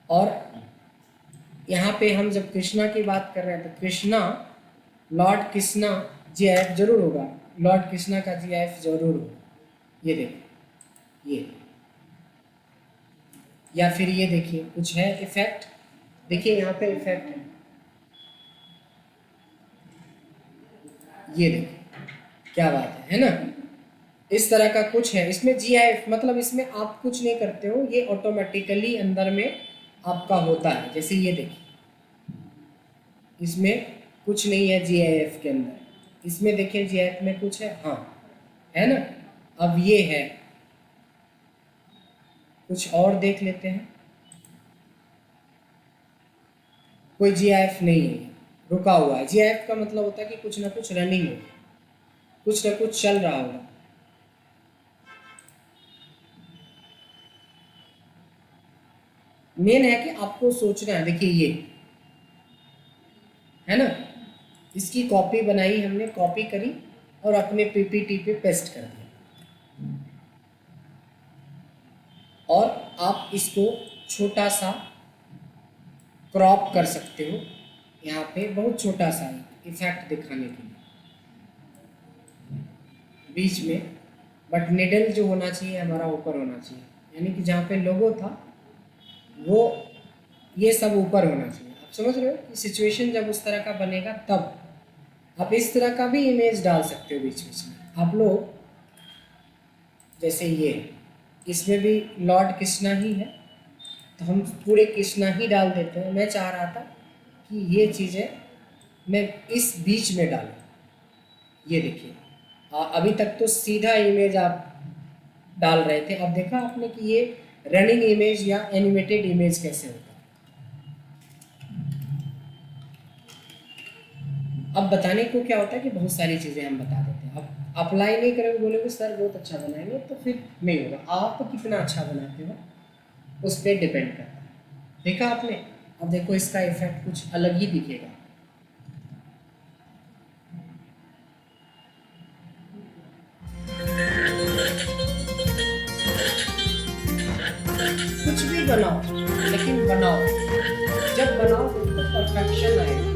और यहाँ पे हम जब कृष्णा की बात कर रहे हैं तो कृष्णा, लॉर्ड कृष्णा GIF जरूर होगा, लॉर्ड कृष्णा का GIF जरूर होगा। ये देखो ये, या फिर ये देखिए कुछ है इफेक्ट, देखिए यहाँ पे इफेक्ट है, ये देखिए क्या बात है ना। इस तरह का कुछ है इसमें GIF, मतलब इसमें आप कुछ नहीं करते हो, ये ऑटोमेटिकली अंदर में आपका होता है। जैसे ये देखिए इसमें कुछ नहीं है GIF के अंदर, इसमें देखिए GIF में कुछ है, हाँ है ना। अब ये है, कुछ और देख लेते हैं, कोई GIF नहीं है, रुका हुआ है। GIF का मतलब होता है कि कुछ ना कुछ रनिंग हो, कुछ ना कुछ चल रहा होगा। मेन है कि आपको सोचना है, देखिए ये है ना, इसकी कॉपी बनाई हमने, कॉपी करी और अपने PPT पे पेस्ट कर दिया। और आप इसको छोटा सा क्रॉप कर सकते हो, यहाँ पे बहुत छोटा सा इफेक्ट दिखाने के लिए बीच में, बट निडल जो होना चाहिए हमारा ऊपर होना चाहिए, यानी कि जहाँ पे लोगो था वो ये सब ऊपर होना चाहिए। आप समझ रहे हो कि सिचुएशन जब उस तरह का बनेगा तब आप इस तरह का भी इमेज डाल सकते हो बीच बीच में। आप लोग जैसे ये, इसमें भी लॉर्ड कृष्णा ही है तो हम पूरे कृष्णा ही डाल देते हैं। मैं चाह रहा था कि ये चीज़ें मैं इस बीच में डालूं। ये देखिए अभी तक तो सीधा इमेज आप डाल रहे थे, अब देखा आपने कि ये रनिंग इमेज या एनिमेटेड इमेज कैसे होता है। अब बताने को क्या होता है कि बहुत सारी चीज़ें हम बता देते हैं। अब अप्लाई नहीं करेंगे, बोलेंगे सर बहुत अच्छा बनाएंगे, तो फिर नहीं होगा। आप कितना अच्छा बनाते हो उस पर डिपेंड करता है। देखा आपने, अब देखो इसका इफेक्ट कुछ अलग ही दिखेगा। कुछ भी बनाओ लेकिन बनाओ, जब बनाओ तो परफेक्शन आएगा।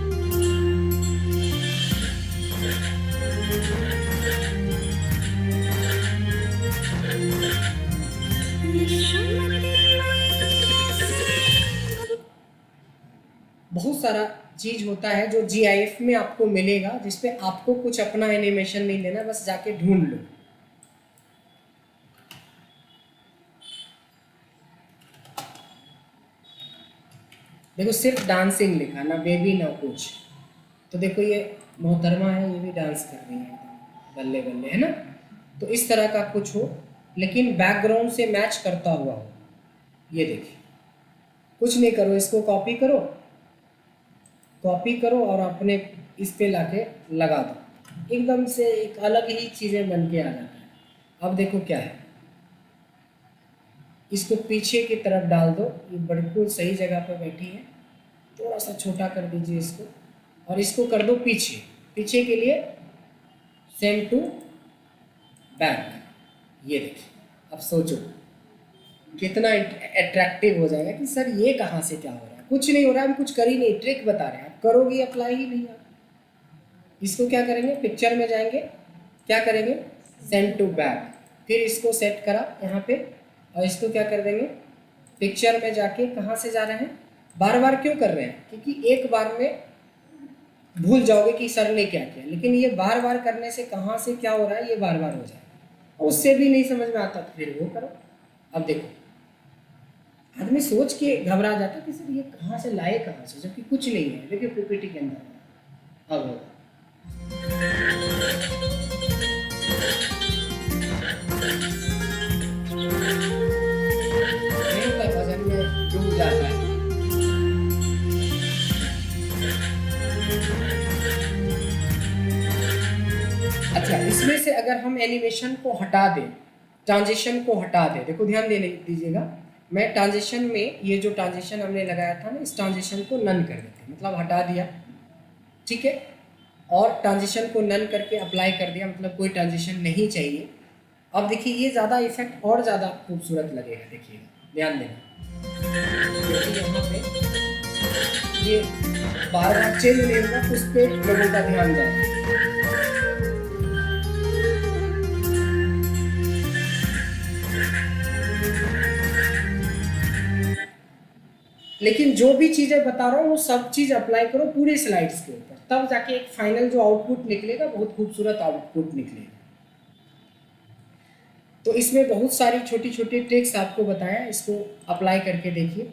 बहुत सारा चीज होता है जो GIF में आपको मिलेगा, जिसपे आपको कुछ अपना एनिमेशन नहीं देना, बस जाके ढूंढ लो। देखो सिर्फ डांसिंग लिखा, ना बेबी ना कुछ, तो देखो ये मोहतरमा है, ये भी डांस कर रही है बल्ले बल्ले, है ना। तो इस तरह का कुछ हो लेकिन बैकग्राउंड से मैच करता हुआ हो। ये देखिए कुछ नहीं करो, इसको कॉपी करो, कॉपी करो और अपने इस पे लाके लगा दो, एकदम से एक अलग ही चीज़ें बन के आ जाता है। अब देखो क्या है, इसको पीछे की तरफ डाल दो, ये बिल्कुल सही जगह पे बैठी है, थोड़ा सा छोटा कर दीजिए इसको और इसको कर दो पीछे। पीछे के लिए सेंड टू बैक। ये देखिए अब सोचो कितना अट्रैक्टिव हो जाएगा कि सर ये कहाँ से क्या हो रहा है। कुछ नहीं हो रहा है, हम कुछ कर ही नहीं, ट्रिक बता रहे हैं, आप करोगे अप्लाई ही नहीं। आप इसको क्या करेंगे, पिक्चर में जाएंगे, क्या करेंगे सेंड टू बैक, फिर इसको सेट करा यहाँ पे और इसको क्या कर देंगे पिक्चर में जाके, कहाँ से जा रहे हैं, बार बार क्यों कर रहे हैं, क्योंकि एक बार में भूल जाओगे कि सर ने क्या किया, लेकिन ये बार बार करने से कहाँ से क्या हो रहा है ये बार बार हो जाएगा। उससे भी नहीं समझ में आता तो फिर वो करो। अब देखो आदमी सोच के घबरा जाता है कि सर ये कहाँ से लाए, कहाँ से, जबकि कुछ नहीं है। देखिए PPT के अंदर अब होगा भजन में डूब जाता है। अच्छा, इसमें से अगर हम एनिमेशन को हटा दें ट्रांजिशन को हटा दे। देखो ध्यान देने दीजिएगा, मैं ट्रांजिशन में ये जो ट्रांजिशन हमने लगाया था ना, इस ट्रांजिशन को नन कर देते, मतलब हटा दिया, ठीक है। और ट्रांजिशन को नन करके अप्लाई कर दिया, मतलब कोई ट्रांजिशन नहीं चाहिए। अब देखिए ये ज़्यादा इफेक्ट और ज़्यादा खूबसूरत लगेगा, देखिए ध्यान देना। देखिए यहाँ पे ये बार बार चेंज नहीं होगा, उस पर लोगों का ध्यान जाएगा। लेकिन जो भी चीज़ें बता रहा हूँ वो सब चीज़ अप्लाई करो पूरे स्लाइड्स के ऊपर, तब जाके एक फाइनल जो आउटपुट निकलेगा बहुत खूबसूरत आउटपुट निकलेगा। तो इसमें बहुत सारी छोटी छोटी ट्रिक्स आपको बताया, इसको अप्लाई करके देखिए।